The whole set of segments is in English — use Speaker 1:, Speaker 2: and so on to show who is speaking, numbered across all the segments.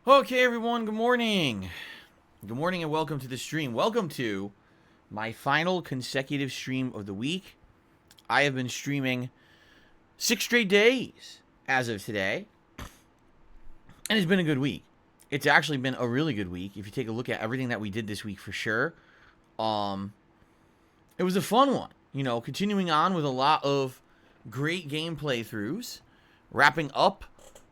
Speaker 1: Okay, everyone, good morning. Good morning and welcome to the stream. Welcome to my final consecutive stream of the week. I have been streaming 6 straight days as of today, and it's been a good week. It's actually been a really good week. If you take a look at everything that we did this week for sure, it was a fun one. You know, continuing on with a lot of great game playthroughs, wrapping up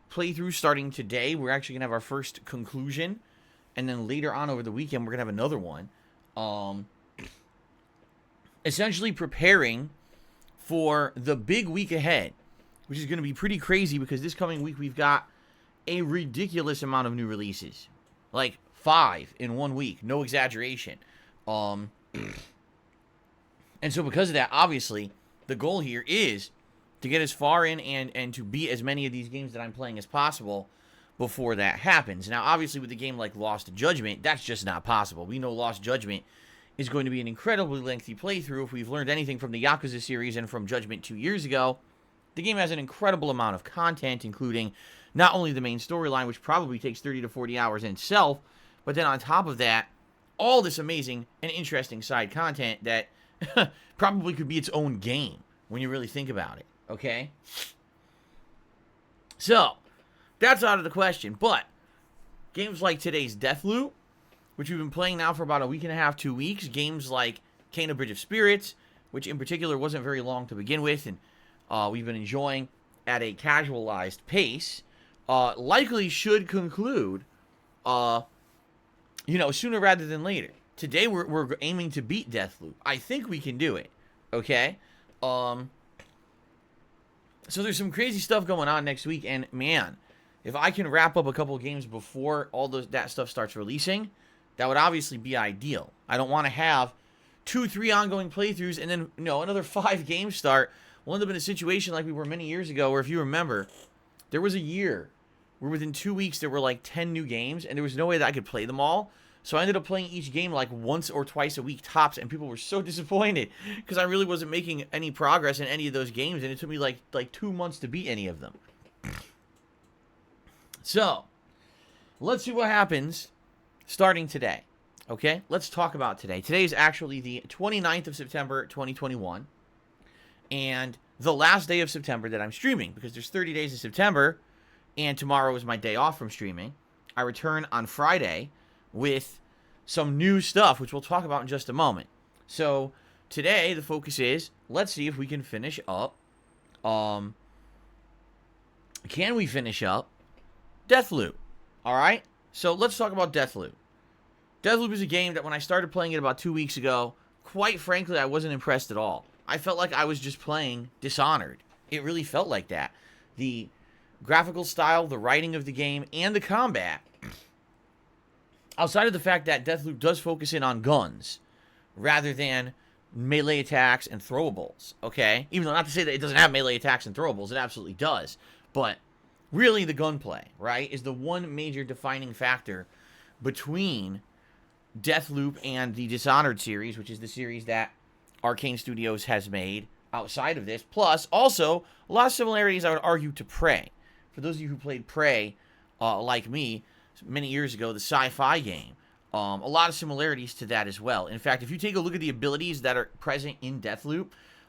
Speaker 1: playthrough starting today. We're actually going to have our first conclusion, and then later on over the weekend we're going to have another one. Essentially preparing for the big week ahead, which is going to be pretty crazy because this coming week we've got a ridiculous amount of new releases. Like 5 in 1 week, no exaggeration. And so because of that, obviously, the goal here is to get as far in and to beat as many of these games that I'm playing as possible before that happens. Now, obviously, with a game like Lost Judgment, that's just not possible. We know Lost Judgment is going to be an incredibly lengthy playthrough. If we've learned anything from the Yakuza series and from Judgment 2 years ago, the game has an incredible amount of content, including not only the main storyline, which probably takes 30 to 40 hours in itself, but then on top of that, all this amazing and interesting side content that probably could be its own game when you really think about it. Okay? So, that's out of the question. But, games like today's Deathloop, which we've been playing now for about a week and a half, 2 weeks. Games like Kena Bridge of Spirits, which in particular wasn't very long to begin with, and we've been enjoying at a casualized pace, likely should conclude, sooner rather than later. Today, we're aiming to beat Deathloop. I think we can do it. Okay? So there's some crazy stuff going on next week, and man, if I can wrap up a couple games before all that stuff starts releasing, that would obviously be ideal. I don't want to have 2-3 ongoing playthroughs and then another 5 games start. We'll end up in a situation like we were many years ago, where if you remember, there was a year where within 2 weeks there were like 10 new games, and there was no way that I could play them all. So I ended up playing each game like once or twice a week tops, and people were so disappointed because I really wasn't making any progress in any of those games, and it took me like 2 months to beat any of them. So, let's see what happens starting today. Okay? Let's talk about today. Today is actually the 29th of September, 2021, and the last day of September that I'm streaming, because there's 30 days of September, and tomorrow is my day off from streaming. I return on Friday with some new stuff, which we'll talk about in just a moment. So, today, the focus is, let's see if we can finish up, can we finish up Deathloop? Alright? So, let's talk about Deathloop. Deathloop is a game that when I started playing it about 2 weeks ago, quite frankly, I wasn't impressed at all. I felt like I was just playing Dishonored. It really felt like that. The graphical style, the writing of the game, and the combat, outside of the fact that Deathloop does focus in on guns rather than melee attacks and throwables, okay? Even though not to say that it doesn't have melee attacks and throwables, it absolutely does. But really the gunplay, right, is the one major defining factor between Deathloop and the Dishonored series, which is the series that Arcane Studios has made outside of this. Plus, also, a lot of similarities, I would argue, to Prey. For those of you who played Prey, like me, many years ago, the sci-fi game, a lot of similarities to that as well. In fact, if you take a look at the abilities that are present in Deathloop,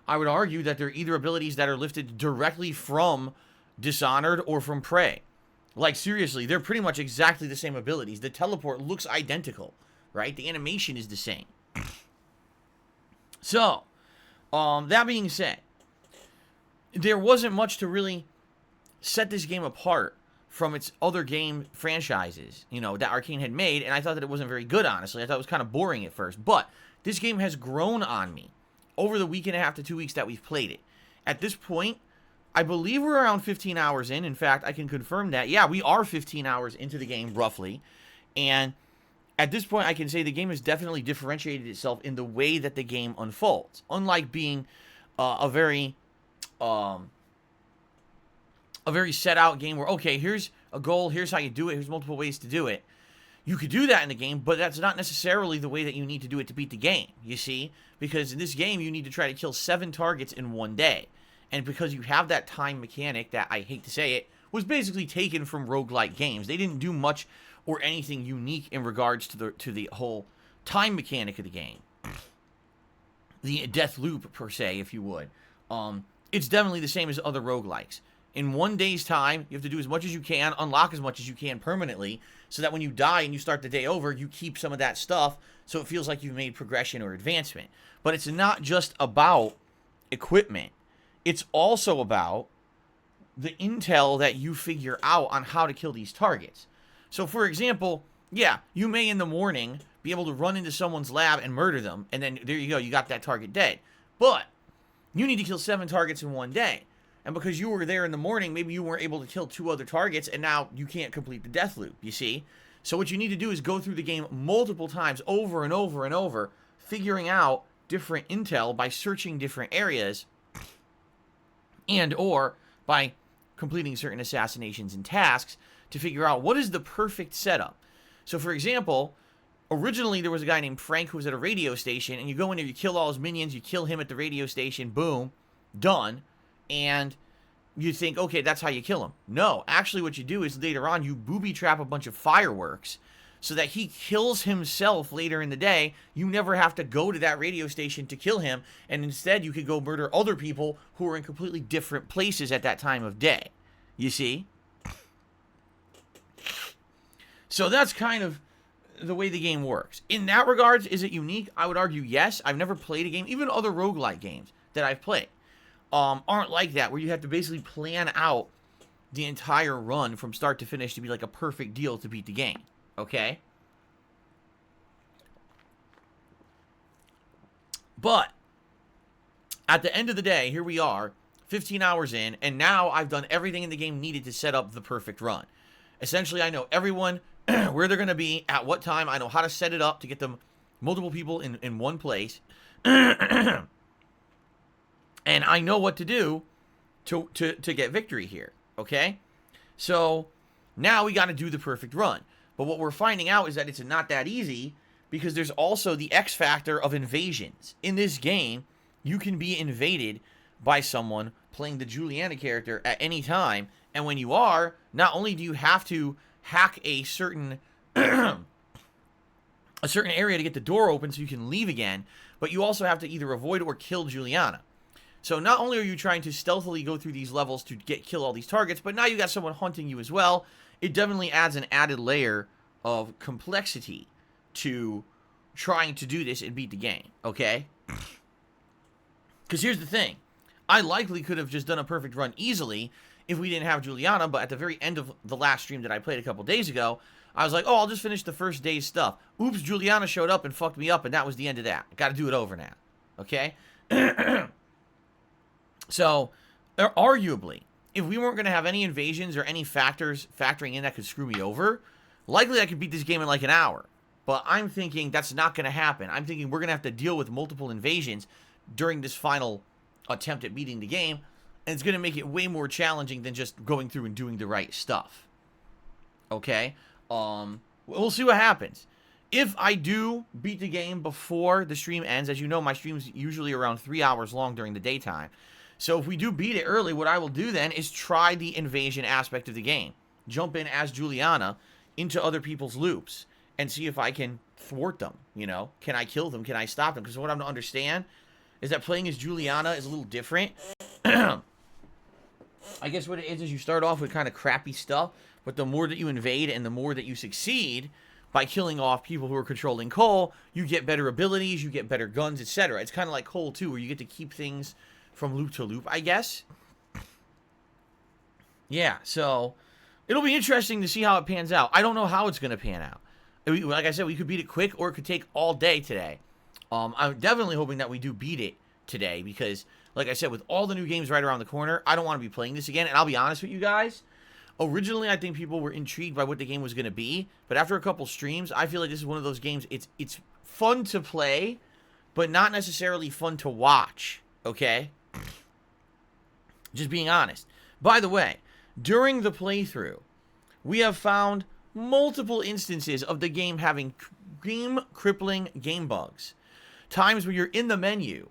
Speaker 1: I would argue that they're either abilities that are lifted directly from Dishonored or from Prey. Like, seriously, they're pretty much exactly the same abilities. The teleport looks identical, right? The animation is the same. So, that being said, there wasn't much to really set this game apart from its other game franchises, that Arcane had made, and I thought that it wasn't very good, honestly. I thought it was kind of boring at first, but this game has grown on me over the week and a half to 2 weeks that we've played it. At this point, I believe we're around 15 hours in. In fact, I can confirm that. Yeah, we are 15 hours into the game, roughly, and at this point, I can say the game has definitely differentiated itself in the way that the game unfolds. Unlike being a very set out game where, okay, here's a goal, here's how you do it, here's multiple ways to do it. You could do that in the game, but that's not necessarily the way that you need to do it to beat the game, you see? Because in this game, you need to try to kill 7 targets in 1 day. And because you have that time mechanic that, I hate to say it, was basically taken from roguelike games. They didn't do much or anything unique in regards to the whole time mechanic of the game. The Deathloop, per se, if you would. It's definitely the same as other roguelikes. In one day's time, you have to do as much as you can, unlock as much as you can permanently, so that when you die and you start the day over, you keep some of that stuff, so it feels like you've made progression or advancement. But it's not just about equipment. It's also about the intel that you figure out on how to kill these targets. So, for example, yeah, you may in the morning be able to run into someone's lab and murder them, and then there you go, you got that target dead. But you need to kill 7 targets in one day. And because you were there in the morning, maybe you weren't able to kill 2 other targets, and now you can't complete the death loop, you see? So what you need to do is go through the game multiple times, over and over and over, figuring out different intel by searching different areas, and or by completing certain assassinations and tasks to figure out what is the perfect setup. So, for example, originally there was a guy named Frank who was at a radio station, and you go in there, you kill all his minions, you kill him at the radio station, boom, done. And you think, okay, that's how you kill him. No, actually what you do is later on you booby trap a bunch of fireworks so that he kills himself later in the day. You never have to go to that radio station to kill him, and instead you could go murder other people who are in completely different places at that time of day. You see? So that's kind of the way the game works. In that regards, is it unique? I would argue yes. I've never played a game, even other roguelike games that I've played, aren't like that, where you have to basically plan out the entire run from start to finish to be like a perfect deal to beat the game. Okay? But at the end of the day, here we are, 15 hours in, and now I've done everything in the game needed to set up the perfect run. Essentially, I know everyone, where they're going to be, at what time. I know how to set it up to get them multiple people in one place. And I know what to do to get victory here, okay? So now we got to do the perfect run. But what we're finding out is that it's not that easy, because there's also the X factor of invasions. In this game, you can be invaded by someone playing the Juliana character at any time, and when you are, not only do you have to hack a certain area to get the door open so you can leave again, but you also have to either avoid or kill Juliana. So not only are you trying to stealthily go through these levels to kill all these targets, but now you got someone hunting you as well. It definitely adds an added layer of complexity to trying to do this and beat the game, okay? Because here's the thing. I likely could have just done a perfect run easily if we didn't have Juliana, but at the very end of the last stream that I played a couple days ago, I was like, oh, I'll just finish the first day's stuff. Oops, Juliana showed up and fucked me up, and that was the end of that. I gotta do it over now, okay? So, arguably, if we weren't going to have any invasions or any factors factoring in that could screw me over, likely I could beat this game in like an hour. But I'm thinking that's not going to happen. I'm thinking we're going to have to deal with multiple invasions during this final attempt at beating the game, and it's going to make it way more challenging than just going through and doing the right stuff. Okay? We'll see what happens. If I do beat the game before the stream ends, as you know, my stream's usually around 3 hours long during the daytime. So if we do beat it early, what I will do then is try the invasion aspect of the game. Jump in as Juliana into other people's loops and see if I can thwart them, you know? Can I kill them? Can I stop them? Because what I'm to understand is that playing as Juliana is a little different. I guess what it is you start off with kind of crappy stuff, but the more that you invade and the more that you succeed by killing off people who are controlling Cole, you get better abilities, you get better guns, etc. It's kind of like Cole 2, where you get to keep things from loop to loop, I guess. Yeah, so it'll be interesting to see how it pans out. I don't know how it's going to pan out. Like I said, we could beat it quick, or it could take all day today. I'm definitely hoping that we do beat it today, because, like I said, with all the new games right around the corner, I don't want to be playing this again. And I'll be honest with you guys, originally I think people were intrigued by what the game was going to be, but after a couple streams, I feel like this is one of those games, it's fun to play, but not necessarily fun to watch, okay? Just being honest. By the way, during the playthrough, we have found multiple instances of the game having game-crippling game bugs. Times where you're in the menu,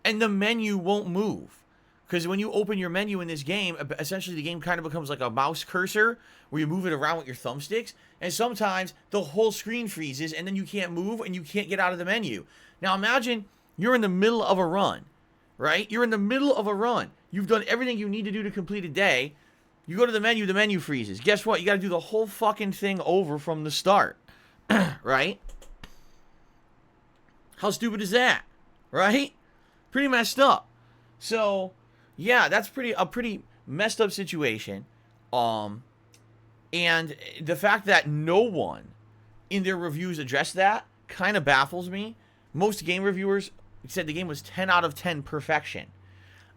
Speaker 1: and the menu won't move. Because when you open your menu in this game, essentially the game kind of becomes like a mouse cursor where you move it around with your thumbsticks. And sometimes the whole screen freezes and then you can't move and you can't get out of the menu. Now imagine you're in the middle of a run, right? You're in the middle of a run. You've done everything you need to do to complete a day. You go to the menu freezes. Guess what? You got to do the whole fucking thing over from the start, right? How stupid is that, right? Pretty messed up. So, yeah, that's a pretty messed up situation. And the fact that no one in their reviews addressed that kind of baffles me. Most game reviewers said the game was 10 out of 10 perfection.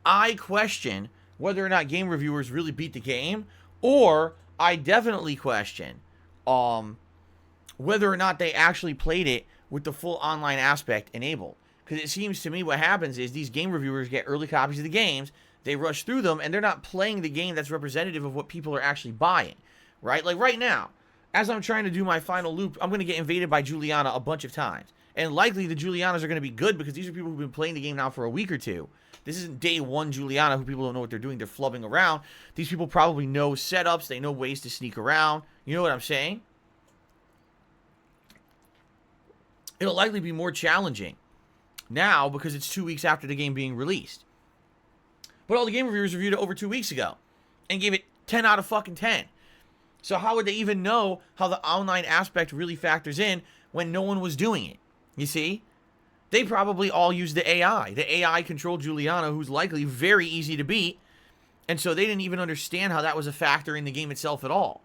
Speaker 1: I question whether or not game reviewers really beat the game, or I definitely question whether or not they actually played it with the full online aspect enabled. Because it seems to me what happens is these game reviewers get early copies of the games, they rush through them, and they're not playing the game that's representative of what people are actually buying, right? Like right now, as I'm trying to do my final loop, I'm going to get invaded by Juliana a bunch of times. And likely the Julianas are going to be good because these are people who've been playing the game now for a week or two. This isn't day one Juliana who people don't know what they're doing. They're flubbing around. These people probably know setups. They know ways to sneak around. You know what I'm saying? It'll likely be more challenging now because it's 2 weeks after the game being released. But all the game reviewers reviewed it over 2 weeks ago and gave it 10 out of fucking 10. So how would they even know how the online aspect really factors in when no one was doing it? You see? They probably all used the AI. The AI controlled Juliana, who's likely very easy to beat. And so they didn't even understand how that was a factor in the game itself at all.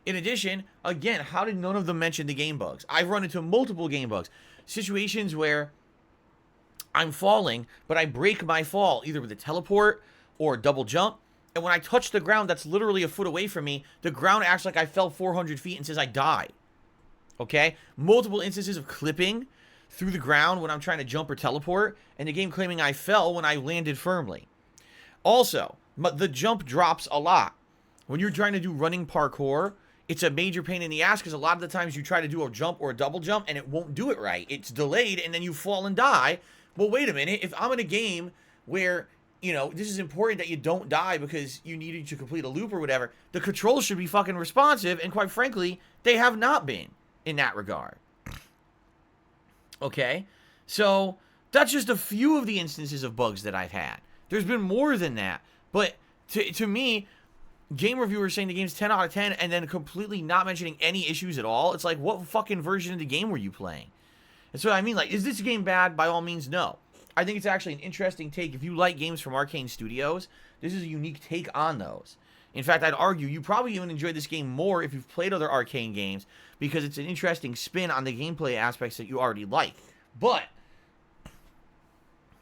Speaker 1: In addition, again, how did none of them mention the game bugs? I've run into multiple game bugs. Situations where I'm falling, but I break my fall, either with a teleport or a double jump. And when I touch the ground that's literally a foot away from me, the ground acts like I fell 400 feet and says I died. Okay? Multiple instances of clipping through the ground when I'm trying to jump or teleport, and the game claiming I fell when I landed firmly. Also, the jump drops a lot. When you're trying to do running parkour, it's a major pain in the ass because a lot of the times you try to do a jump or a double jump and it won't do it right. It's delayed and then you fall and die. Well, wait a minute. If I'm in a game where, you know, this is important that you don't die because you needed to complete a loop or whatever, the controls should be fucking responsive, and quite frankly, they have not been in that regard. Okay? So, that's just a few of the instances of bugs that I've had. There's been more than that. But, to me, game reviewers saying the game's 10 out of 10 and then completely not mentioning any issues at all, it's like, what fucking version of the game were you playing? That's what I mean. Like, is this game bad? By all means, no. I think it's actually an interesting take. If you like games from Arcane Studios, this is a unique take on those. In fact, I'd argue you probably even enjoy this game more if you've played other Arcane games, because it's an interesting spin on the gameplay aspects that you already like. But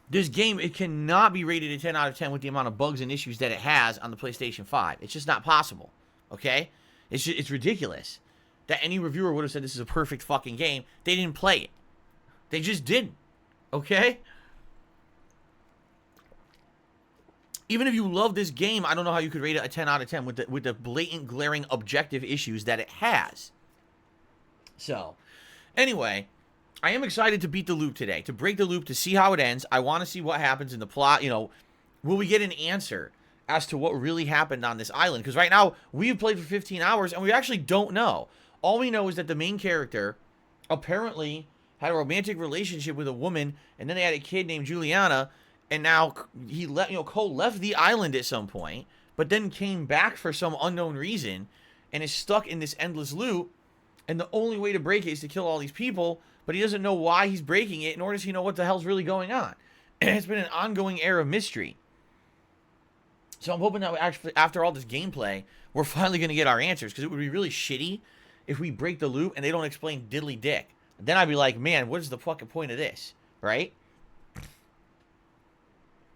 Speaker 1: this game, it cannot be rated a 10 out of 10 with the amount of bugs and issues that it has on the PlayStation 5. It's just not possible, okay? It's ridiculous that any reviewer would have said this is a perfect fucking game. They didn't play it. They just didn't, okay? Even if you love this game, I don't know how you could rate it a 10 out of 10 with the blatant, glaring, objective issues that it has. So, anyway, I am excited to beat the loop today, to break the loop, to see how it ends. I want to see what happens in the plot. You know, will we get an answer as to what really happened on this island? Because right now, we've played for 15 hours, and we actually don't know. All we know is that the main character apparently had a romantic relationship with a woman, and then they had a kid named Juliana, and now Cole left the island at some point, but then came back for some unknown reason, and is stuck in this endless loop, and the only way to break it is to kill all these people, but he doesn't know why he's breaking it, nor does he know what the hell's really going on. And it's been an ongoing air of mystery. So I'm hoping that actually, after all this gameplay, we're finally going to get our answers, because it would be really shitty if we break the loop and they don't explain diddly dick. Then I'd be like, man, what is the fucking point of this, right?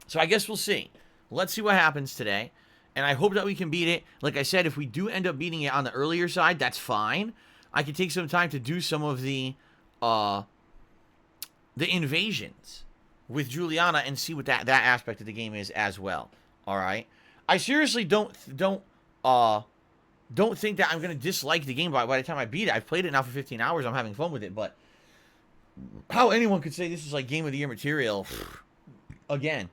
Speaker 1: So I guess we'll see. Let's see what happens today. And I hope that we can beat it. Like I said, if we do end up beating it on the earlier side, that's fine. I can take some time to do some of the invasions with Juliana and see what that aspect of the game is as well. All right. I seriously don't think that I'm going to dislike the game by the time I beat it. I've played it now for 15 hours. I'm having fun with it. But how anyone could say this is like Game of the Year material, again,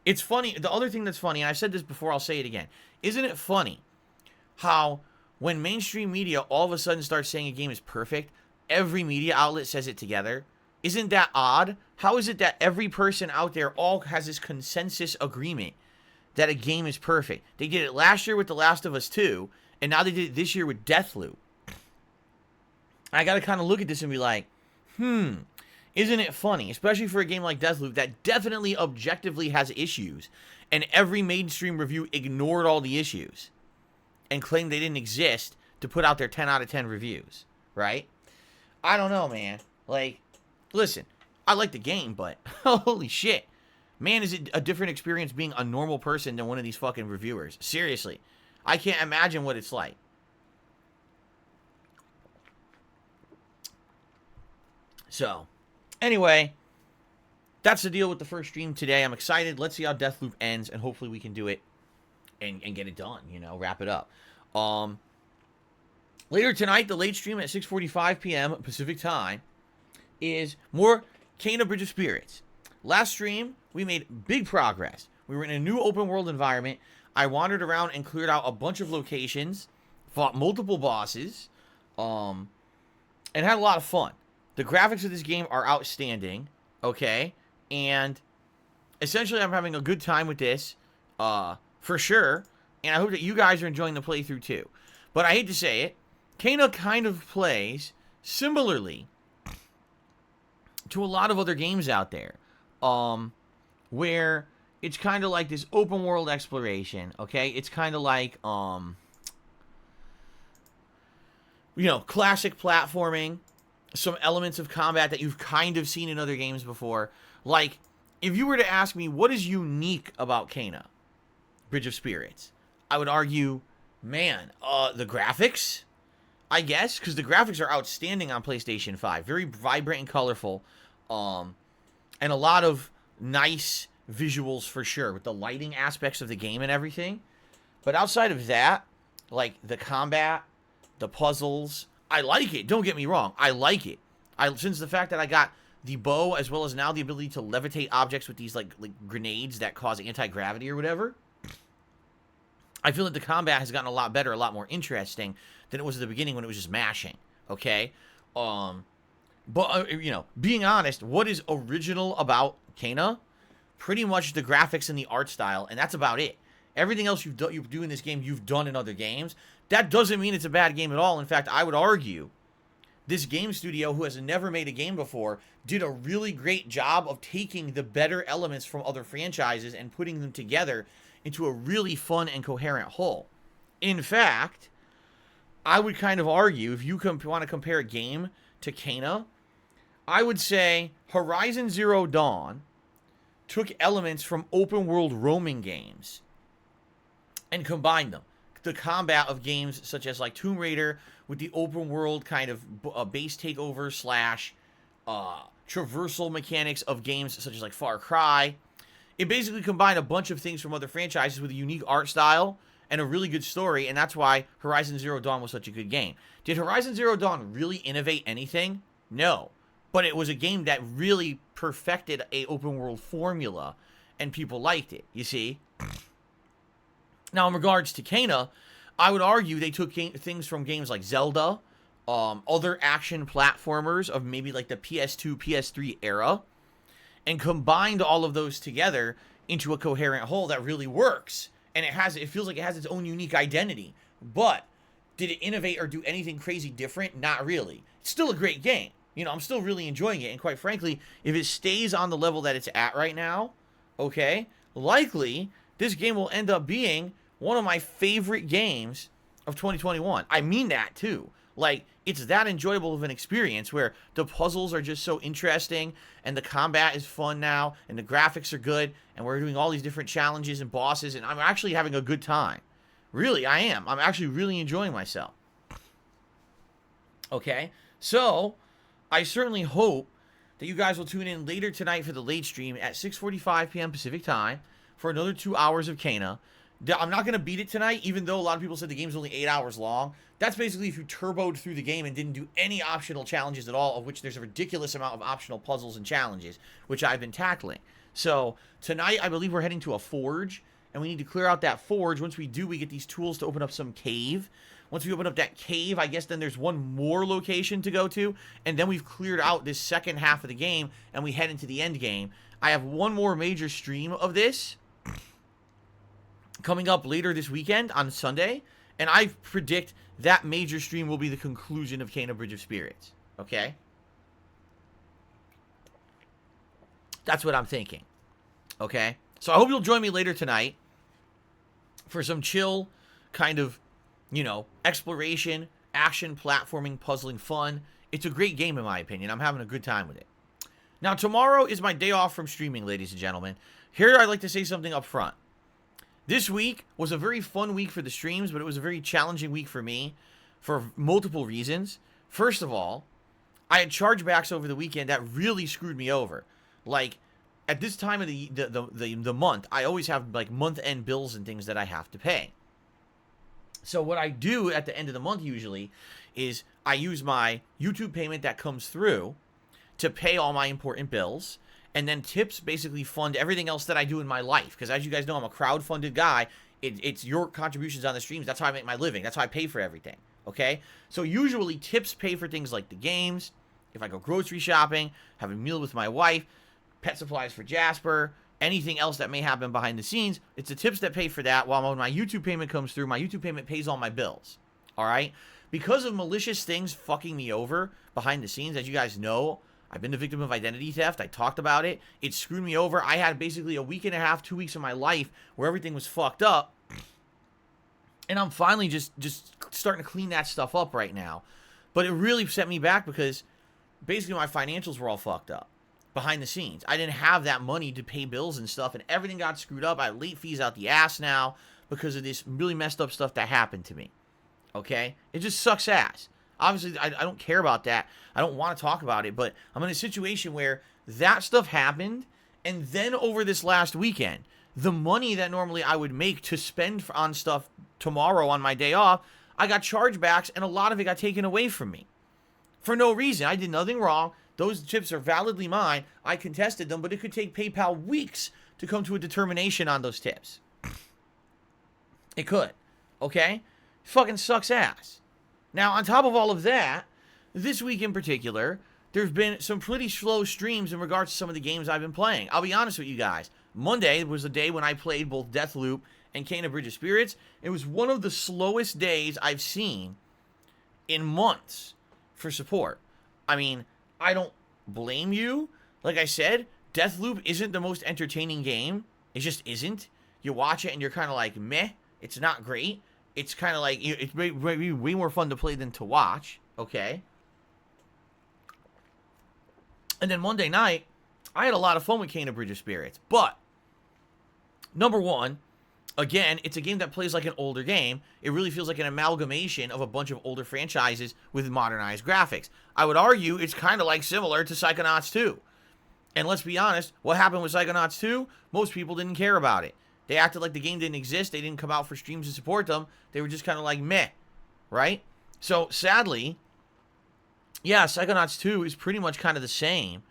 Speaker 1: It's funny. The other thing that's funny, and I've said this before, I'll say it again. Isn't it funny how when mainstream media all of a sudden starts saying a game is perfect, every media outlet says it together? Isn't that odd? How is it that every person out there all has this consensus agreement that a game is perfect? They did it last year with The Last of Us 2, and now they did it this year with Deathloop. I got to kind of look at this and be like, isn't it funny, especially for a game like Deathloop that definitely objectively has issues, and every mainstream review ignored all the issues and claimed they didn't exist to put out their 10 out of 10 reviews, right? I don't know, man. Like, listen, I like the game, but holy shit. Man, is it a different experience being a normal person than one of these fucking reviewers. Seriously. I can't imagine what it's like. So, anyway, that's the deal with the first stream today. I'm excited. Let's see how Deathloop ends, and hopefully we can do it and get it done, you know, wrap it up. Later tonight, the late stream at 6:45 p.m. Pacific time is more Kena Bridge of Spirits. Last stream, we made big progress. We were in a new open world environment. I wandered around and cleared out a bunch of locations, fought multiple bosses, and had a lot of fun. The graphics of this game are outstanding, okay? And essentially, I'm having a good time with this, for sure. And I hope that you guys are enjoying the playthrough too. But I hate to say it, Kena kind of plays similarly to a lot of other games out there, where it's kind of like this open world exploration, okay? It's kind of like, you know, classic platforming, some elements of combat that you've kind of seen in other games before. Like, if you were to ask me what is unique about Kena Bridge of Spirits, I would argue, man, the graphics, I guess, because the graphics are outstanding on PlayStation 5. Very vibrant and colorful, and a lot of nice visuals for sure, with the lighting aspects of the game and everything. But outside of that, like the combat, the puzzles, I like it. Don't get me wrong. I like it. Since the fact that I got the bow as well as now the ability to levitate objects with these like grenades that cause anti-gravity or whatever, I feel that the combat has gotten a lot better, a lot more interesting than it was at the beginning when it was just mashing. Okay? But you know, being honest, what is original about Kena? Pretty much the graphics and the art style, and that's about it. Everything else you do in this game, you've done in other games. That doesn't mean it's a bad game at all. In fact, I would argue this game studio, who has never made a game before, did a really great job of taking the better elements from other franchises and putting them together into a really fun and coherent whole. In fact, I would kind of argue, if you want to compare a game to Kena, I would say Horizon Zero Dawn took elements from open world roaming games and combined them. The combat of games such as like Tomb Raider with the open world kind of base takeover / traversal mechanics of games such as like Far Cry. It basically combined a bunch of things from other franchises with a unique art style and a really good story, and that's why Horizon Zero Dawn was such a good game. Did Horizon Zero Dawn really innovate anything? No. But it was a game that really perfected a open world formula, and people liked it, you see? Now, in regards to Kena, I would argue they took things from games like Zelda, other action platformers of maybe like the PS2, PS3 era, and combined all of those together into a coherent whole that really works. And it feels like it has its own unique identity. But did it innovate or do anything crazy different? Not really. It's still a great game. You know, I'm still really enjoying it. And quite frankly, if it stays on the level that it's at right now, okay, likely this game will end up being one of my favorite games of 2021. I mean that too. Like, it's that enjoyable of an experience where the puzzles are just so interesting and the combat is fun now and the graphics are good and we're doing all these different challenges and bosses and I'm actually having a good time. Really, I am. I'm actually really enjoying myself. Okay, so I certainly hope that you guys will tune in later tonight for the late stream at 6:45 p.m. Pacific time for another 2 hours of Kena. I'm not going to beat it tonight, even though a lot of people said the game's only 8 hours long. That's basically if you turboed through the game and didn't do any optional challenges at all, of which there's a ridiculous amount of optional puzzles and challenges, which I've been tackling. So tonight, I believe we're heading to a forge, and we need to clear out that forge. Once we do, we get these tools to open up some cave. Once we open up that cave, I guess then there's one more location to go to, and then we've cleared out this second half of the game, and we head into the end game. I have one more major stream of this coming up later this weekend on Sunday, and I predict that major stream will be the conclusion of Kena Bridge of Spirits. Okay? That's what I'm thinking. Okay? So I hope you'll join me later tonight for some chill kind of, exploration, action, platforming, puzzling fun. It's a great game in my opinion. I'm having a good time with it. Now, tomorrow is my day off from streaming, ladies and gentlemen. Here, I'd like to say something up front. This week was a very fun week for the streams, but it was a very challenging week for me for multiple reasons. First of all, I had chargebacks over the weekend that really screwed me over. Like, at this time of the month, I always have, like, month-end bills and things that I have to pay. So what I do at the end of the month usually is I use my YouTube payment that comes through to pay all my important bills, and then tips basically fund everything else that I do in my life. Because as you guys know, I'm a crowd-funded guy. It's your contributions on the streams. That's how I make my living. That's how I pay for everything. Okay? So usually tips pay for things like the games, if I go grocery shopping, have a meal with my wife, pet supplies for Jasper, anything else that may happen behind the scenes. It's the tips that pay for that, while when my YouTube payment comes through, my YouTube payment pays all my bills. All right? Because of malicious things fucking me over behind the scenes, as you guys know, I've been the victim of identity theft. I talked about it. It screwed me over. I had basically a week and a half, 2 weeks of my life where everything was fucked up. And I'm finally just starting to clean that stuff up right now. But it really set me back because basically my financials were all fucked up behind the scenes. I didn't have that money to pay bills and stuff, and everything got screwed up. I have late fees out the ass now because of this really messed up stuff that happened to me. Okay? It just sucks ass. Obviously, I don't care about that. I don't want to talk about it, but I'm in a situation where that stuff happened, and then over this last weekend, the money that normally I would make to spend on stuff tomorrow on my day off, I got chargebacks, and a lot of it got taken away from me. For no reason. I did nothing wrong. Those chips are validly mine. I contested them, but it could take PayPal weeks to come to a determination on those tips. It could. Okay? Fucking sucks ass. Now, on top of all of that, this week in particular, there's been some pretty slow streams in regards to some of the games I've been playing. I'll be honest with you guys. Monday was the day when I played both Deathloop and Kena Bridge of Spirits. It was one of the slowest days I've seen in months for support. I mean, I don't blame you. Like I said, Deathloop isn't the most entertaining game. It just isn't. You watch it and you're kind of like, meh. It's not great. It's kind of like, it's way more fun to play than to watch. Okay? And then Monday night, I had a lot of fun with Kena Bridge of Spirits. But, number one, again, it's a game that plays like an older game. It really feels like an amalgamation of a bunch of older franchises with modernized graphics. I would argue it's kind of like similar to Psychonauts 2. And let's be honest, what happened with Psychonauts 2? Most people didn't care about it. They acted like the game didn't exist. They didn't come out for streams to support them. They were just kind of like, meh. Right? So, sadly, yeah, Psychonauts 2 is pretty much kind of the same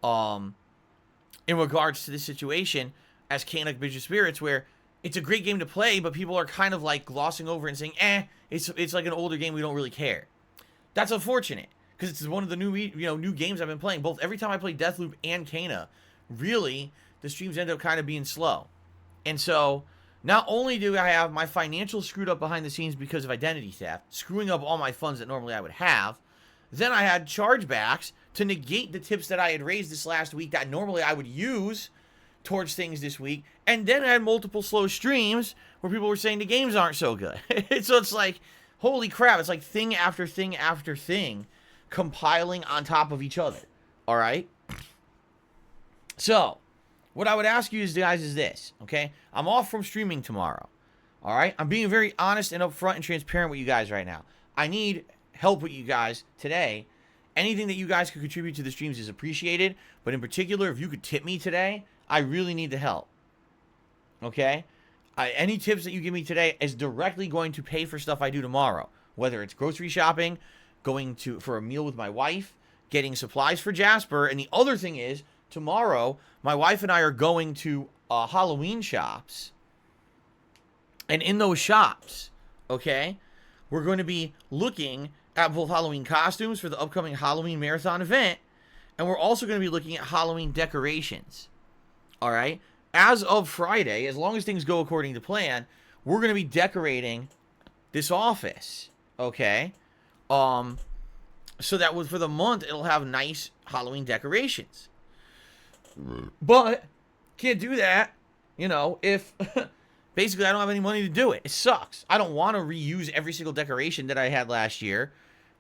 Speaker 1: in regards to this situation as Kena Bridge of Spirits, where it's a great game to play, but people are kind of like glossing over and saying, it's like an older game, we don't really care. That's unfortunate, because it's one of the new games I've been playing. Both every time I play Deathloop and Kena, really, the streams end up kind of being slow. And so, not only do I have my financials screwed up behind the scenes because of identity theft, screwing up all my funds that normally I would have, then I had chargebacks to negate the tips that I had raised this last week that normally I would use towards things this week, and then I had multiple slow streams where people were saying the games aren't so good. So it's like, holy crap, it's like thing after thing after thing compiling on top of each other. Alright? So, what I would ask you guys is this, okay? I'm off from streaming tomorrow. Alright? I'm being very honest and upfront and transparent with you guys right now. I need help with you guys today. Anything that you guys could contribute to the streams is appreciated, but in particular, if you could tip me today, I really need the help. Okay? Any tips that you give me today is directly going to pay for stuff I do tomorrow. Whether it's grocery shopping, going for a meal with my wife, getting supplies for Jasper, and the other thing is tomorrow, my wife and I are going to Halloween shops. And in those shops, okay, we're going to be looking at both Halloween costumes for the upcoming Halloween marathon event, and we're also going to be looking at Halloween decorations. All right? As of Friday, as long as things go according to plan, we're going to be decorating this office, okay? So that for the month, it'll have nice Halloween decorations. But can't do that, if basically I don't have any money to do it. It sucks. I don't want to reuse every single decoration that I had last year,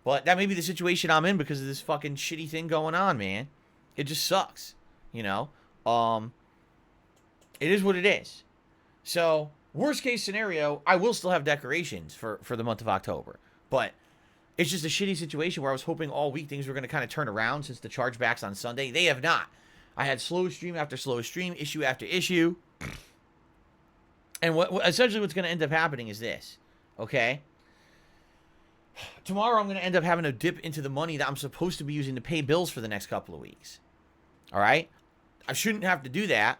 Speaker 1: but that may be the situation I'm in because of this fucking shitty thing going on, man. It just sucks, It is what it is. So, worst case scenario, I will still have decorations for the month of October, but it's just a shitty situation where I was hoping all week things were going to kind of turn around since the chargebacks on Sunday. They have not. I had slow stream after slow stream, issue after issue. And essentially what's going to end up happening is this, okay? Tomorrow I'm going to end up having to dip into the money that I'm supposed to be using to pay bills for the next couple of weeks. All right? I shouldn't have to do that.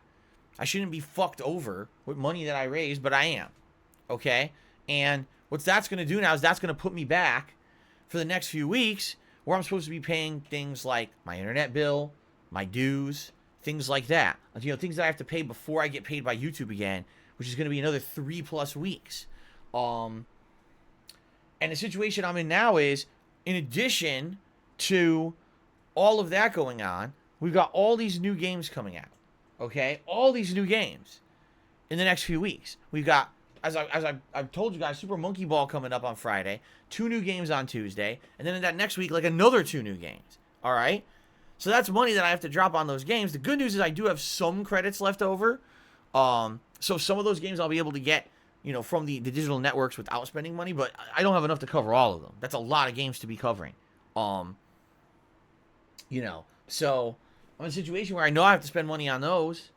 Speaker 1: I shouldn't be fucked over with money that I raised, but I am. Okay? And what that's going to do now is that's going to put me back for the next few weeks where I'm supposed to be paying things like my internet bill, my dues, things like that. Things that I have to pay before I get paid by YouTube again, which is going to be another 3+ weeks. And the situation I'm in now is, in addition to all of that going on, we've got all these new games coming out. Okay? All these new games in the next few weeks. We've got, as I've told you guys, Super Monkey Ball coming up on Friday, 2 new games on Tuesday, and then in that next week, like another 2 new games. All right? So that's money that I have to drop on those games. The good news is I do have some credits left over. So some of those games I'll be able to get, from the digital networks without spending money, but I don't have enough to cover all of them. That's a lot of games to be covering. So I'm in a situation where I know I have to spend money on those,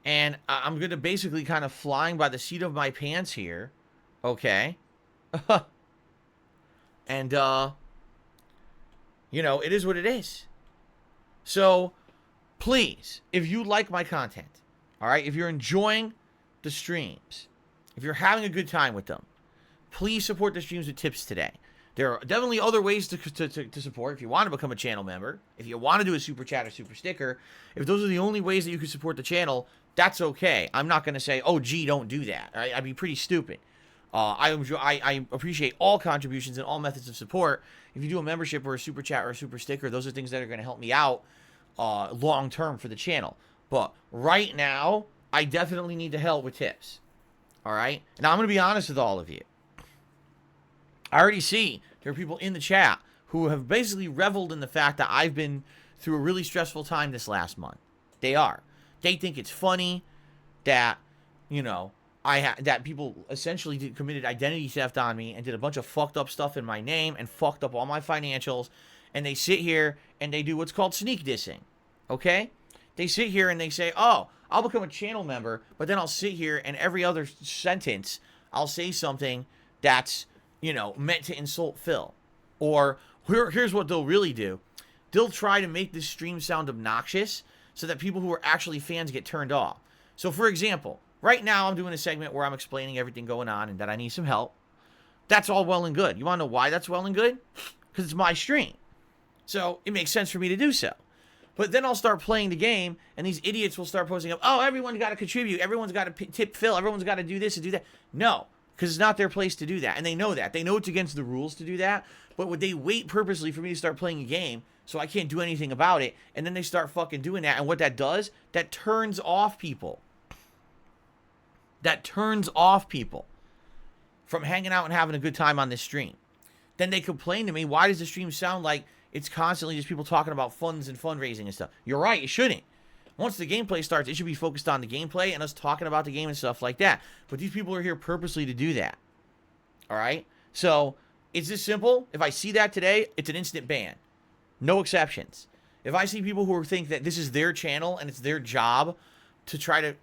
Speaker 1: and I'm going to basically kind of flying by the seat of my pants here, okay? And, it is what it is. So, please, if you like my content, all right, if you're enjoying the streams, if you're having a good time with them, please support the streams with tips today. There are definitely other ways to support. If you want to become a channel member, if you want to do a super chat or super sticker, if those are the only ways that you can support the channel, that's okay. I'm not going to say, oh, gee, don't do that. All right? I'd be pretty stupid. I appreciate all contributions and all methods of support. If you do a membership or a super chat or a super sticker, those are things that are going to help me out long term for the channel. But right now, I definitely need the help with tips. All right? Now, I'm going to be honest with all of you. I already see there are people in the chat who have basically reveled in the fact that I've been through a really stressful time this last month. They are. They think it's funny that, that people essentially committed identity theft on me and did a bunch of fucked up stuff in my name and fucked up all my financials. And they sit here and they do what's called sneak dissing. Okay? They sit here and they say, oh, I'll become a channel member, but then I'll sit here and every other sentence I'll say something that's, meant to insult Phil. Or here's what they'll really do. They'll try to make this stream sound obnoxious so that people who are actually fans get turned off. So, for example, right now I'm doing a segment where I'm explaining everything going on and that I need some help. That's all well and good. You want to know why that's well and good? Because it's my stream. So, it makes sense for me to do so. But then I'll start playing the game, and these idiots will start posting up, oh, everyone's got to contribute. Everyone's got to tip Phil. Everyone's got to do this and do that. No. Because it's not their place to do that. And they know that. They know it's against the rules to do that. But would they wait purposely for me to start playing a game so I can't do anything about it? And then they start fucking doing that. And what that does, that turns off people. That turns off people from hanging out and having a good time on this stream. Then they complain to me, why does the stream sound like it's constantly just people talking about funds and fundraising and stuff? You're right, it shouldn't. Once the gameplay starts, it should be focused on the gameplay and us talking about the game and stuff like that. But these people are here purposely to do that. All right? So, it's this simple. If I see that today, it's an instant ban. No exceptions. If I see people who think that this is their channel and it's their job to try to,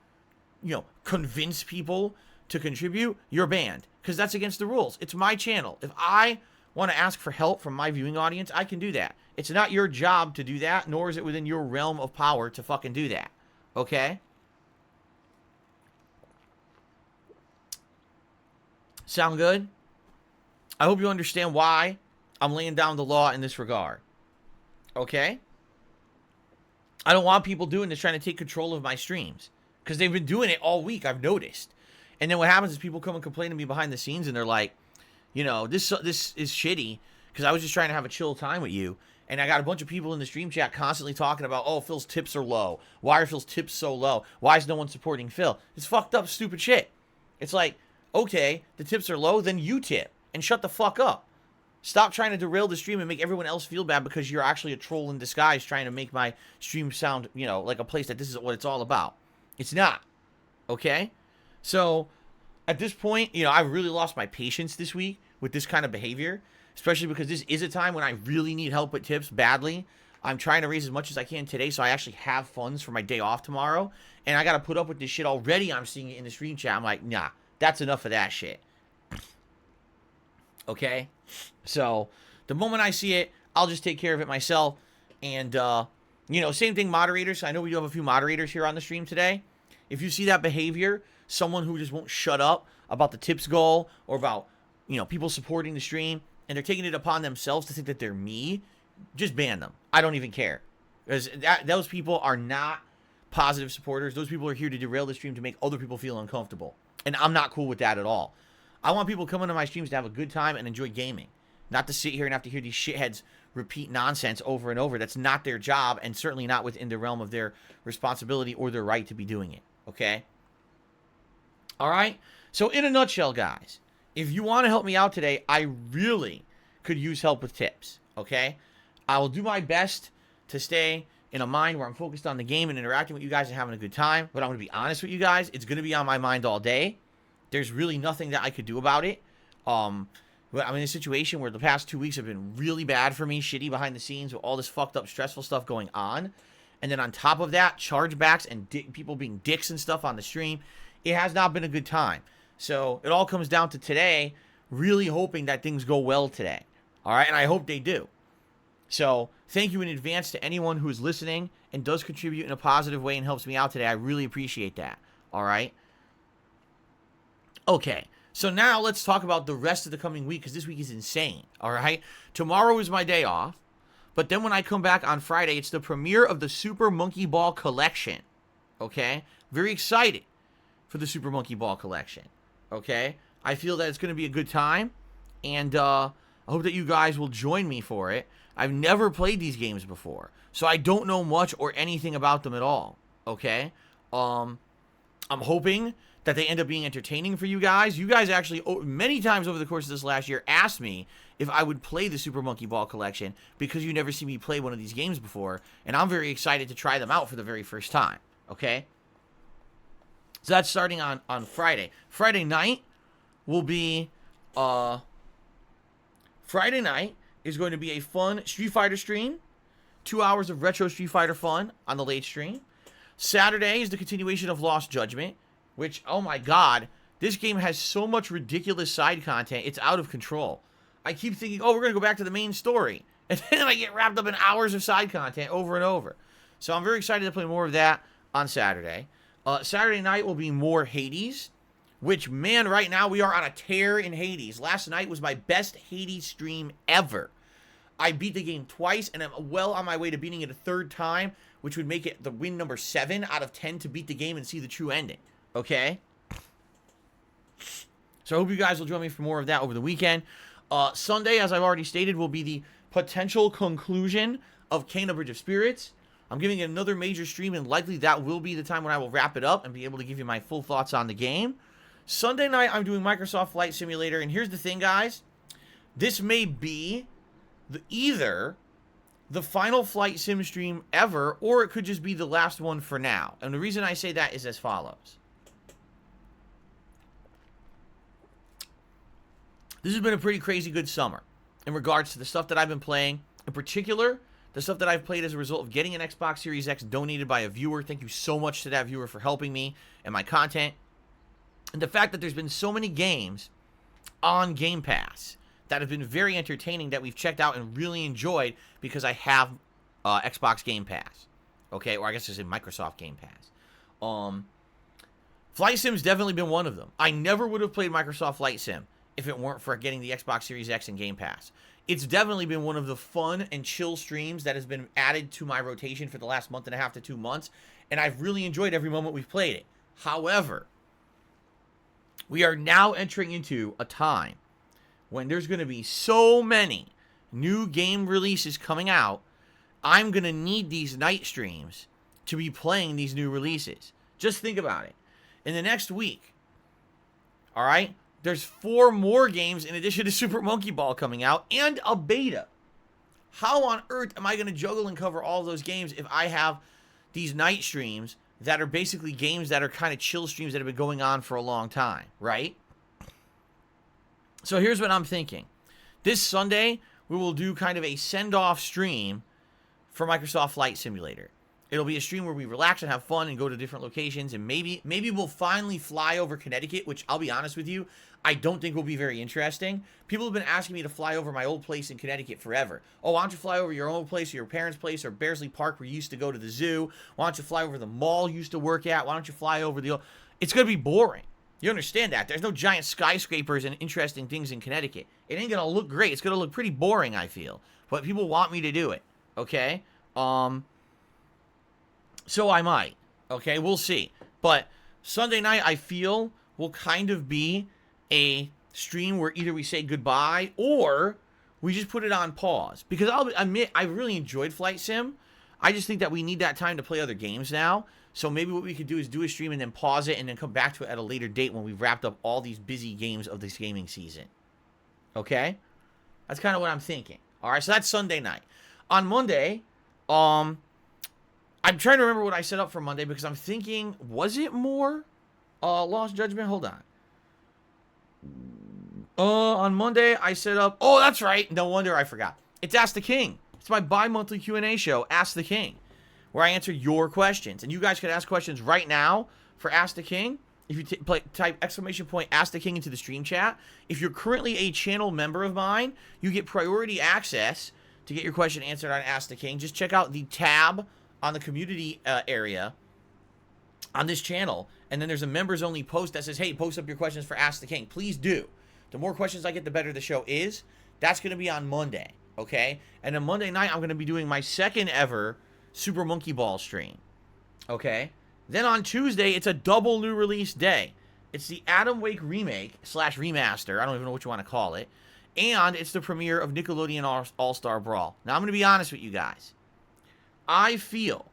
Speaker 1: convince people to contribute, you're banned. Because that's against the rules. It's my channel. If I want to ask for help from my viewing audience, I can do that. It's not your job to do that, nor is it within your realm of power to fucking do that. Okay? Sound good? I hope you understand why I'm laying down the law in this regard. Okay? I don't want people doing this, trying to take control of my streams. Because they've been doing it all week, I've noticed. And then what happens is people come and complain to me behind the scenes, and they're like, you know, this is shitty, because I was just trying to have a chill time with you. And I got a bunch of people in the stream chat constantly talking about, oh, Phil's tips are low. Why are Phil's tips so low? Why is no one supporting Phil? It's fucked up, stupid shit. It's like, okay, the tips are low, then you tip. And shut the fuck up. Stop trying to derail the stream and make everyone else feel bad because you're actually a troll in disguise trying to make my stream sound, you know, like a place that this is what it's all about. It's not. Okay? So, at this point, you know, I've really lost my patience this week with this kind of behavior. Especially because this is a time when I really need help with tips badly. I'm trying to raise as much as I can today so I actually have funds for my day off tomorrow. And I got to put up with this shit already. I'm seeing it in the stream chat. I'm like, nah, that's enough of that shit. Okay? So, the moment I see it, I'll just take care of it myself. And, you know, same thing, moderators. I know we do have a few moderators here on the stream today. If you see that behavior, someone who just won't shut up about the tips goal or about, you know, people supporting the stream, and they're taking it upon themselves to think that they're me, just ban them. I don't even care. Because those people are not positive supporters. Those people are here to derail the stream to make other people feel uncomfortable. And I'm not cool with that at all. I want people coming to my streams to have a good time and enjoy gaming. Not to sit here and have to hear these shitheads repeat nonsense over and over. That's not their job, and certainly not within the realm of their responsibility or their right to be doing it. Okay? Alright? So in a nutshell, guys, if you want to help me out today, I really could use help with tips, okay? I will do my best to stay in a mind where I'm focused on the game and interacting with you guys and having a good time. But I'm going to be honest with you guys, it's going to be on my mind all day. There's really nothing that I could do about it. I'm in a situation where the past 2 weeks have been really bad for me, shitty behind the scenes with all this fucked up, stressful stuff going on. And then on top of that, chargebacks and people being dicks and stuff on the stream. It has not been a good time. So it all comes down to today, really hoping that things go well today. All right, and I hope they do. So thank you in advance to anyone who is listening and does contribute in a positive way and helps me out today. I really appreciate that. All right. Okay, so now let's talk about the rest of the coming week because this week is insane. All right, tomorrow is my day off, but then when I come back on Friday, it's the premiere of the Super Monkey Ball Collection. Okay, very excited for the Super Monkey Ball Collection. Okay, I feel that it's going to be a good time, and I hope that you guys will join me for it. I've never played these games before, so I don't know much or anything about them at all. Okay, I'm hoping that they end up being entertaining for you guys. You guys actually, many times over the course of this last year, asked me if I would play the Super Monkey Ball Collection because you never see me play one of these games before, and I'm very excited to try them out for the very first time. Okay. So that's starting on Friday. Friday night will be, Friday night is going to be a fun Street Fighter stream. 2 hours of retro Street Fighter fun on the late stream. Saturday is the continuation of Lost Judgment, which, oh my god, this game has so much ridiculous side content, it's out of control. I keep thinking, oh, we're going to go back to the main story. And then I get wrapped up in hours of side content over and over. So I'm very excited to play more of that on Saturday. Saturday night will be more Hades, which, man, right now we are on a tear in Hades. Last night was my best Hades stream ever. I beat the game twice, and I'm well on my way to beating it a third time, which would make it the win number 7 out of 10 to beat the game and see the true ending. Okay? So I hope you guys will join me for more of that over the weekend. Sunday, as I've already stated, will be the potential conclusion of Kena Bridge of Spirits. I'm giving it another major stream, and likely that will be the time when I will wrap it up and be able to give you my full thoughts on the game. Sunday night, I'm doing Microsoft Flight Simulator, and here's the thing, guys. This may be either the final flight sim stream ever, or it could just be the last one for now. And the reason I say that is as follows. This has been a pretty crazy good summer in regards to the stuff that I've been playing. In particular, the stuff that I've played as a result of getting an Xbox Series X donated by a viewer. Thank you so much to that viewer for helping me and my content. And the fact that there's been so many games on Game Pass that have been very entertaining that we've checked out and really enjoyed because I have Xbox Game Pass. Okay, or I guess it's in Microsoft Game Pass. Flight Sim's definitely been one of them. I never would have played Microsoft Flight Sim if it weren't for getting the Xbox Series X and Game Pass. It's definitely been one of the fun and chill streams that has been added to my rotation for the last month and a half to 2 months, and I've really enjoyed every moment we've played it. However, we are now entering into a time when there's going to be so many new game releases coming out. I'm going to need these night streams to be playing these new releases. Just think about it. In the next week, all right, there's 4 more games in addition to Super Monkey Ball coming out and a beta. How on earth am I going to juggle and cover all those games if I have these night streams that are basically games that are kind of chill streams that have been going on for a long time, right? So here's what I'm thinking. This Sunday, we will do kind of a send-off stream for Microsoft Flight Simulator. It'll be a stream where we relax and have fun and go to different locations, and maybe we'll finally fly over Connecticut, which I'll be honest with you, I don't think will be very interesting. People have been asking me to fly over my old place in Connecticut forever. Oh, why don't you fly over your old place or your parents' place or Bearsley Park where you used to go to the zoo? Why don't you fly over the mall you used to work at? Why don't you fly over the... It's going to be boring. You understand that. There's no giant skyscrapers and interesting things in Connecticut. It ain't going to look great. It's going to look pretty boring, I feel. But people want me to do it. Okay? So I might. Okay? We'll see. But Sunday night, I feel, will kind of be a stream where either we say goodbye or we just put it on pause. Because I'll admit, I really enjoyed Flight Sim. I just think that we need that time to play other games now. So maybe what we could do is do a stream and then pause it and then come back to it at a later date when we've wrapped up all these busy games of this gaming season. Okay? That's kind of what I'm thinking. All right, so that's Sunday night. On Monday, I'm trying to remember what I set up for Monday because I'm thinking, was it more Lost Judgment? Hold on. On Monday, I set up... Oh, that's right. No wonder I forgot. It's Ask the King. It's my bi-monthly Q&A show, Ask the King, where I answer your questions. And you guys can ask questions right now for Ask the King. If you type exclamation point Ask the King into the stream chat. If you're currently a channel member of mine, you get priority access to get your question answered on Ask the King. Just check out the tab on the community area on this channel, and then there's a members-only post that says, hey, post up your questions for Ask the King. Please do. The more questions I get, the better the show is. That's going to be on Monday, okay? And then Monday night, I'm going to be doing my second ever Super Monkey Ball stream, okay? Then on Tuesday, it's a double new release day. It's the Atom Wake remake / remaster. I don't even know what you want to call it. And it's the premiere of Nickelodeon All-Star Brawl. Now, I'm going to be honest with you guys. I feel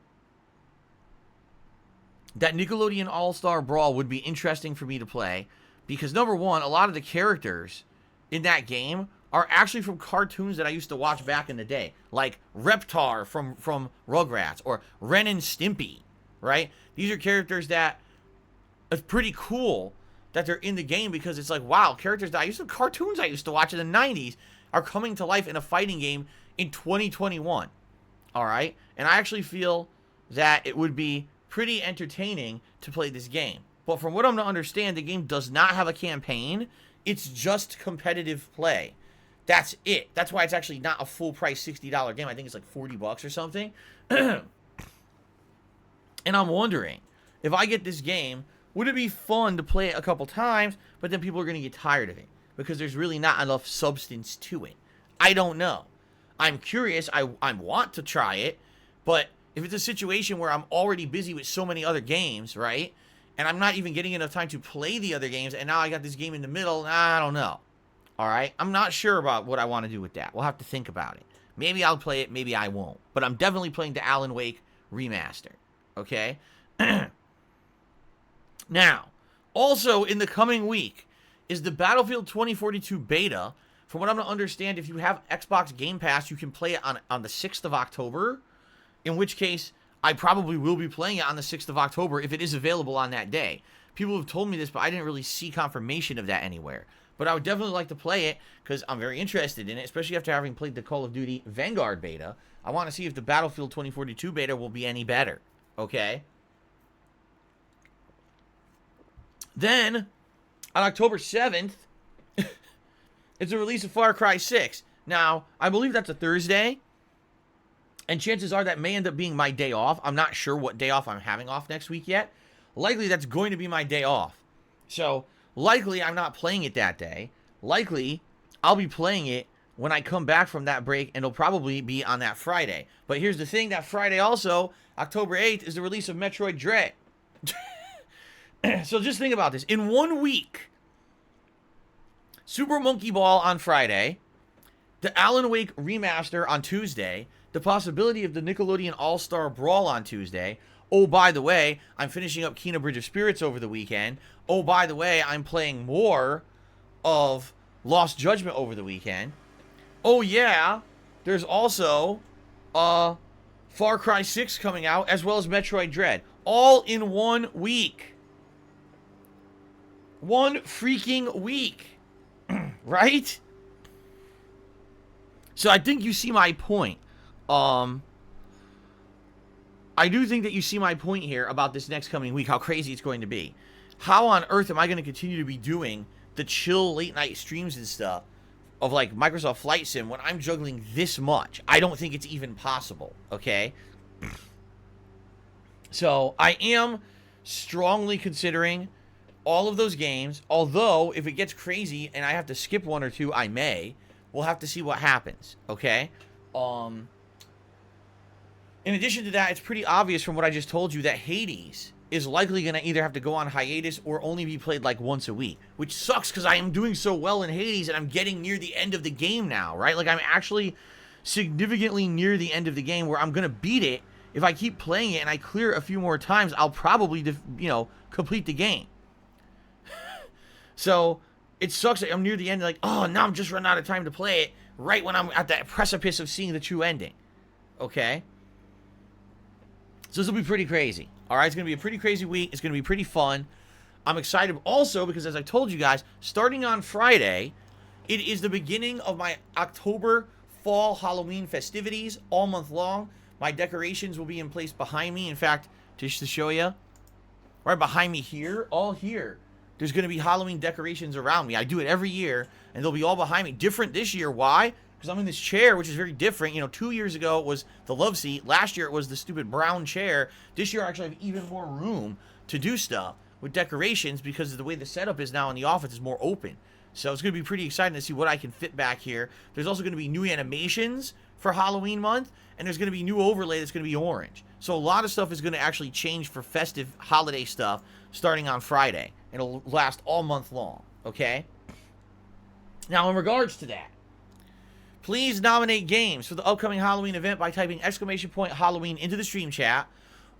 Speaker 1: that Nickelodeon All-Star Brawl would be interesting for me to play because, number one, a lot of the characters in that game are actually from cartoons that I used to watch back in the day, like Reptar from Rugrats or Ren and Stimpy, right? These are characters that are pretty cool that they're in the game because it's like, wow, carttoons I used to watch in the 90s are coming to life in a fighting game in 2021, all right? And I actually feel that it would be pretty entertaining to play this game. But from what I'm to understand, the game does not have a campaign. It's just competitive play. That's it. That's why it's actually not a full price $60 game. I think it's like $40 or something. And I'm wondering, if I get this game, would it be fun to play it a couple times, but then people are going to get tired of it because there's really not enough substance to it? I don't know. I'm curious. I want to try it, but if it's a situation where I'm already busy with so many other games, right, and I'm not even getting enough time to play the other games, and now I got this game in the middle, I don't know. All right? I'm not sure about what I want to do with that. We'll have to think about it. Maybe I'll play it, maybe I won't. But I'm definitely playing the Alan Wake remaster. Okay? Now, also in the coming week is the Battlefield 2042 beta. From what I'm going to understand, if you have Xbox Game Pass, you can play it on the 6th of October. In which case, I probably will be playing it on the 6th of October if it is available on that day. People have told me this, but I didn't really see confirmation of that anywhere. But I would definitely like to play it because I'm very interested in it, especially after having played the Call of Duty Vanguard beta. I want to see if the Battlefield 2042 beta will be any better. Okay? Then, on October 7th, is the release of Far Cry 6. Now, I believe that's a Thursday, and chances are that may end up being my day off. I'm not sure what day off I'm having off next week yet. Likely that's going to be my day off. So, likely I'm not playing it that day. Likely I'll be playing it when I come back from that break, and it'll probably be on that Friday. But here's the thing, that Friday also, October 8th, is the release of Metroid Dread. So just think about this. In 1 week, Super Monkey Ball on Friday, the Alan Wake remaster on Tuesday, the possibility of the Nickelodeon All-Star Brawl on Tuesday. Oh, by the way, I'm finishing up Kena Bridge of Spirits over the weekend. Oh, by the way, I'm playing more of Lost Judgment over the weekend. Oh, yeah, there's also Far Cry 6 coming out, as well as Metroid Dread. All in 1 week. 1 freaking week. Right? So I think you see my point. I do think that you see my point here about this next coming week, how crazy it's going to be. How on earth am I going to continue to be doing the chill late night streams and stuff of like Microsoft Flight Sim when I'm juggling this much? I don't think it's even possible, okay? So I am strongly considering all of those games, although if it gets crazy and I have to skip 1 or 2, I may. We'll have to see what happens, okay? In addition to that, it's pretty obvious from what I just told you that Hades is likely going to either have to go on hiatus or only be played like once a week, which sucks because I am doing so well in Hades and I'm getting near the end of the game now, right? Like, I'm actually significantly near the end of the game where I'm going to beat it. If I keep playing it and I clear a few more times, I'll probably, complete the game. So it sucks that I'm near the end, like, oh, now I'm just running out of time to play it right when I'm at that precipice of seeing the true ending. Okay? So this will be pretty crazy. All right, it's going to be a pretty crazy week. It's going to be pretty fun. I'm excited also because, as I told you guys, starting on Friday, it is the beginning of my October fall Halloween festivities all month long. My decorations will be in place behind me. In fact, just to show you, right behind me here, all here, there's going to be Halloween decorations around me. I do it every year, and they'll be all behind me. Different this year. Why? Because I'm in this chair, which is very different. 2 years ago it was the love seat. Last year it was the stupid brown chair. This year I actually have even more room to do stuff with decorations because of the way the setup is now in the office is more open. So it's going to be pretty exciting to see what I can fit back here. There's also going to be new animations for Halloween month, and there's going to be new overlay that's going to be orange. So a lot of stuff is going to actually change for festive holiday stuff starting on Friday. It'll last all month long, okay? Now, in regards to that, please nominate games for the upcoming Halloween event by typing !Halloween into the stream chat.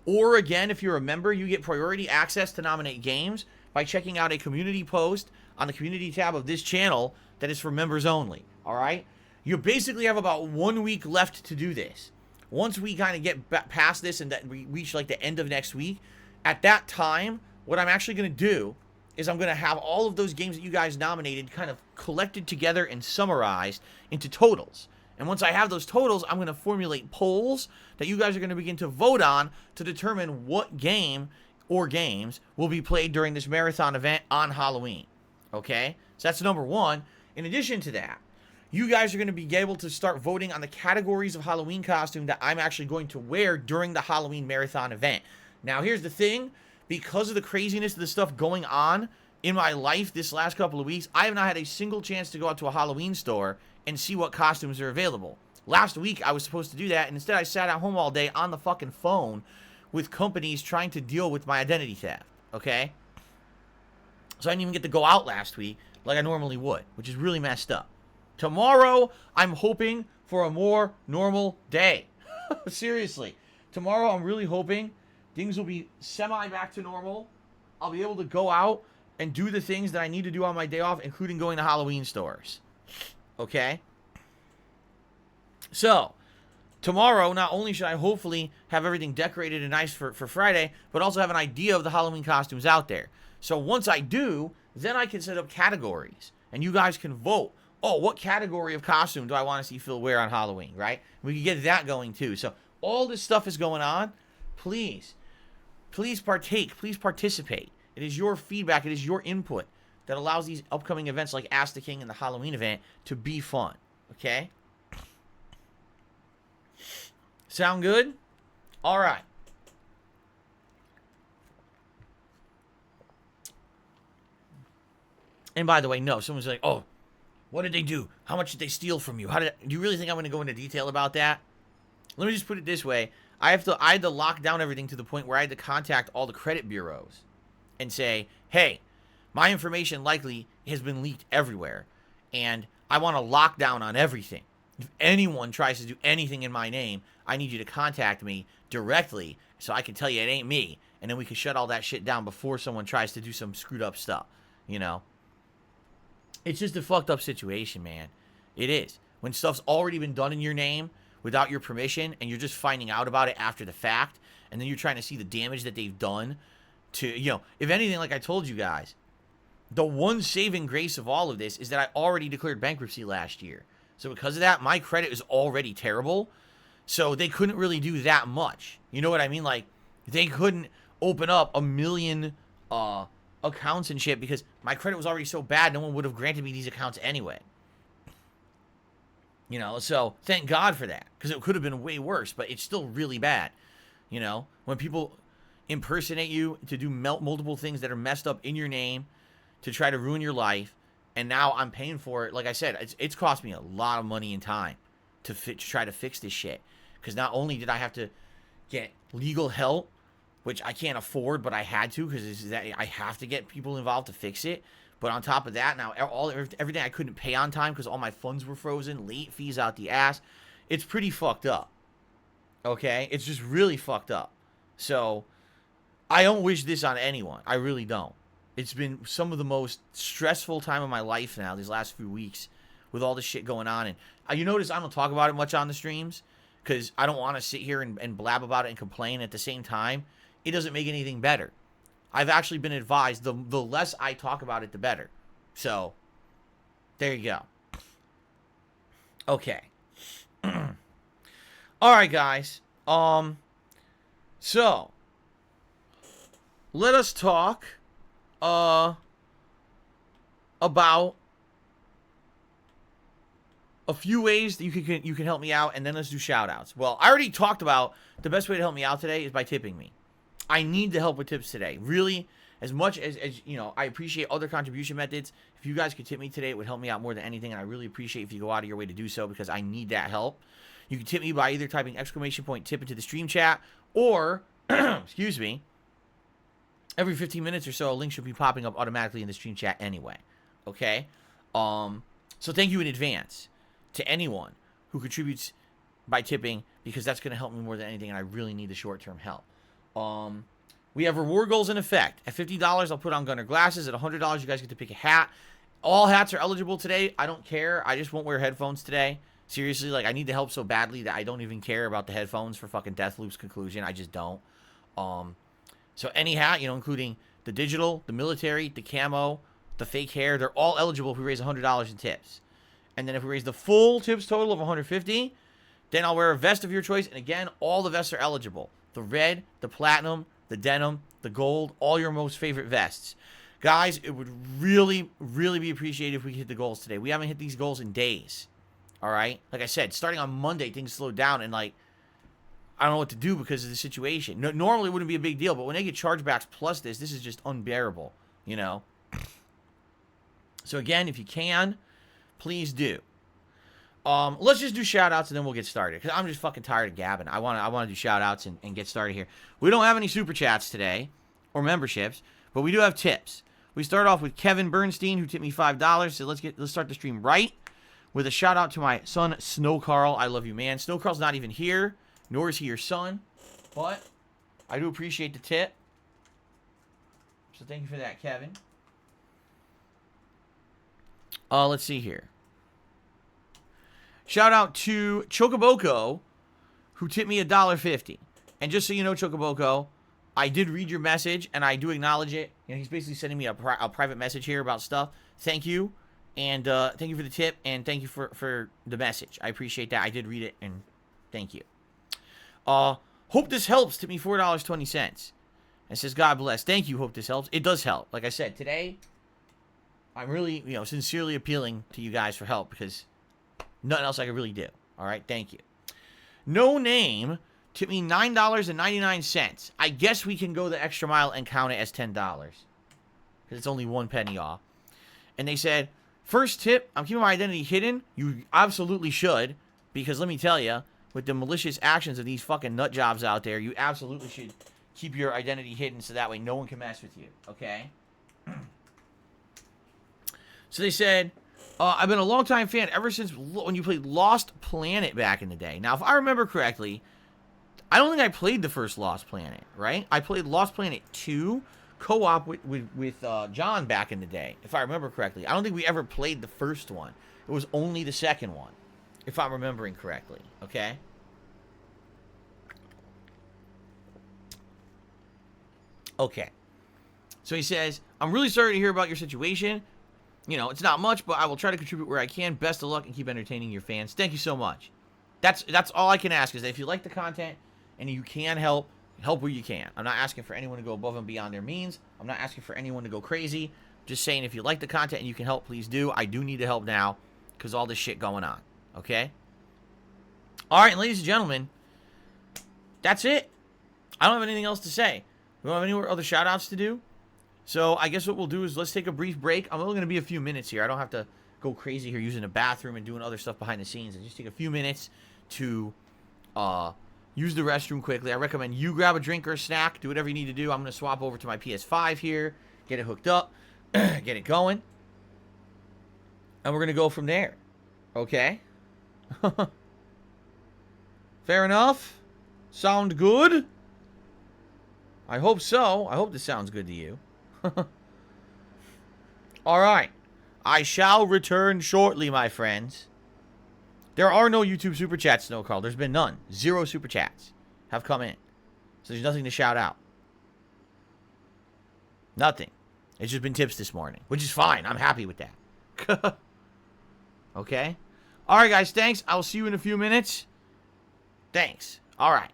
Speaker 1: Or again, if you're a member, you get priority access to nominate games by checking out a community post on the community tab of this channel that is for members only, all right? You basically have about 1 week left to do this. Once we kind of get past this and that we reach like the end of next week, at that time, what I'm actually going to do is I'm going to have all of those games that you guys nominated kind of collected together and summarized into totals. And once I have those totals, I'm going to formulate polls that you guys are going to begin to vote on to determine what game or games will be played during this marathon event on Halloween. Okay? So that's number one. In addition to that, you guys are going to be able to start voting on the categories of Halloween costume that I'm actually going to wear during the Halloween marathon event. Now, here's the thing. Because of the craziness of the stuff going on in my life this last couple of weeks, I have not had a single chance to go out to a Halloween store and see what costumes are available. Last week, I was supposed to do that, and instead I sat at home all day on the fucking phone with companies trying to deal with my identity theft, okay? So I didn't even get to go out last week like I normally would, which is really messed up. Tomorrow, I'm hoping for a more normal day. Seriously. Tomorrow, I'm really hoping things will be semi back to normal. I'll be able to go out and do the things that I need to do on my day off, including going to Halloween stores. Okay? So, tomorrow, not only should I hopefully have everything decorated and nice for Friday, but also have an idea of the Halloween costumes out there. So once I do, then I can set up categories. And you guys can vote. Oh, what category of costume do I want to see Phil wear on Halloween, right? We can get that going too. So all this stuff is going on. Please partake. Please participate. It is your feedback. It is your input that allows these upcoming events like Ask the King and the Halloween event to be fun. Okay? Sound good? All right. And by the way, no, someone's like, oh, what did they do? How much did they steal from you? Do you really think I'm going to go into detail about that? Let me just put it this way. I had to lock down everything to the point where I had to contact all the credit bureaus and say, hey, my information likely has been leaked everywhere, and I want to lock down on everything. If anyone tries to do anything in my name, I need you to contact me directly so I can tell you it ain't me, and then we can shut all that shit down before someone tries to do some screwed up stuff, you know? It's just a fucked up situation, man. It is. When stuff's already been done in your name without your permission, and you're just finding out about it after the fact, and then you're trying to see the damage that they've done to, you know, if anything, like I told you guys, the one saving grace of all of this is that I already declared bankruptcy last year. So because of that, my credit is already terrible. So they couldn't really do that much. You know what I mean? Like, they couldn't open up a million accounts and shit because my credit was already so bad, no one would have granted me these accounts anyway. You know, so thank God for that, because it could have been way worse, but it's still really bad. You know, when people impersonate you to do multiple things that are messed up in your name to try to ruin your life, and now I'm paying for it. Like I said, it's cost me a lot of money and time to try to fix this shit, because not only did I have to get legal help, which I can't afford, but I had to, because I have to get people involved to fix it. But on top of that, now everything I couldn't pay on time because all my funds were frozen, late fees out the ass. It's pretty fucked up. Okay? It's just really fucked up. So, I don't wish this on anyone. I really don't. It's been some of the most stressful time of my life now, these last few weeks, with all this shit going on. And you notice I don't talk about it much on the streams, because I don't want to sit here and blab about it and complain. At the same time, it doesn't make anything better. I've actually been advised the less I talk about it, the better. So, there you go. Okay. All right, guys. So, let us talk about a few ways that you can help me out, and then let's do shout-outs. Well, I already talked about the best way to help me out today is by tipping me. I need the help with tips today. Really, as much as you know, I appreciate other contribution methods. If you guys could tip me today, it would help me out more than anything, and I really appreciate if you go out of your way to do so, because I need that help. You can tip me by either typing !tip into the stream chat, or, excuse me, every 15 minutes or so, a link should be popping up automatically in the stream chat anyway. Okay? So thank you in advance to anyone who contributes by tipping, because that's going to help me more than anything, and I really need the short-term help. We have reward goals in effect. At $50, I'll put on Gunner glasses. At $100, you guys get to pick a hat. All hats are eligible today. I don't care. I just won't wear headphones today. Seriously, like, I need the help so badly that I don't even care about the headphones for fucking Deathloop's conclusion. I just don't. So any hat, you know, including the digital, the military, the camo, the fake hair, they're all eligible if we raise $100 in tips. And then if we raise the full tips total of $150, then I'll wear a vest of your choice. And again, all the vests are eligible. The red, the platinum, the denim, the gold, all your most favorite vests. Guys, it would really, really be appreciated if we hit the goals today. We haven't hit these goals in days. All right? Like I said, starting on Monday, things slowed down, and, like, I don't know what to do because of the situation. Normally, it wouldn't be a big deal, but when they get chargebacks plus this is just unbearable, you know? So, again, if you can, please do. Let's just do shout-outs and then we'll get started, because I'm just fucking tired of gabbing. I want to do shout-outs and get started here. We don't have any super chats today or memberships, but we do have tips. We start off with Kevin Bernstein, who tipped me $5. So let's start the stream right with a shout-out to my son, Snow Carl. I love you, man. Snow Carl's not even here, nor is he your son, but I do appreciate the tip. So thank you for that, Kevin. Let's see here. Shout out to Chocoboko, who tipped me $1.50. And just so you know, Chocoboko, I did read your message, and I do acknowledge it. You know, he's basically sending me a private message here about stuff. Thank you, and thank you for the tip, and thank you for the message. I appreciate that. I did read it, and thank you. Hope this helps. Tip me $4.20. And says, God bless. Thank you, hope this helps. It does help. Like I said, today, I'm really, sincerely appealing to you guys for help because nothing else I can really do. All right, thank you. No Name tipped me $9.99. I guess we can go the extra mile and count it as $10 because it's only 1 penny off. And they said, first tip, I'm keeping my identity hidden. You absolutely should, because let me tell you, with the malicious actions of these fucking nut jobs out there, you absolutely should keep your identity hidden so that way no one can mess with you, okay? So they said, I've been a longtime fan ever since when you played Lost Planet back in the day. Now, if I remember correctly, I don't think I played the first Lost Planet, right? I played Lost Planet 2 co-op with John back in the day, if I remember correctly. I don't think we ever played the first one. It was only the second one, if I'm remembering correctly, okay? Okay. So he says, I'm really sorry to hear about your situation. It's not much, but I will try to contribute where I can. Best of luck and keep entertaining your fans. Thank you so much. That's all I can ask is that if you like the content and you can help where you can. I'm not asking for anyone to go above and beyond their means. I'm not asking for anyone to go crazy. Just saying if you like the content and you can help, please do. I do need the help now because all this shit going on. Okay? All right, ladies and gentlemen, that's it. I don't have anything else to say. We don't have any other shout-outs to do. So I guess what we'll do is let's take a brief break. I'm only going to be a few minutes here. I don't have to go crazy here using the bathroom and doing other stuff behind the scenes. And just take a few minutes to use the restroom quickly. I recommend you grab a drink or a snack. Do whatever you need to do. I'm going to swap over to my PS5 here. Get it hooked up. Get it going. And we're going to go from there. Okay? Fair enough? Sound good? I hope so. I hope this sounds good to you. Alright. I shall return shortly, my friends. There are no YouTube Super Chats, Snow Carl. There's been none. 0 Super Chats have come in. So there's nothing to shout out. Nothing. It's just been tips this morning, which is fine. I'm happy with that. Okay? Alright, guys. Thanks. I'll see you in a few minutes. Thanks. Alright.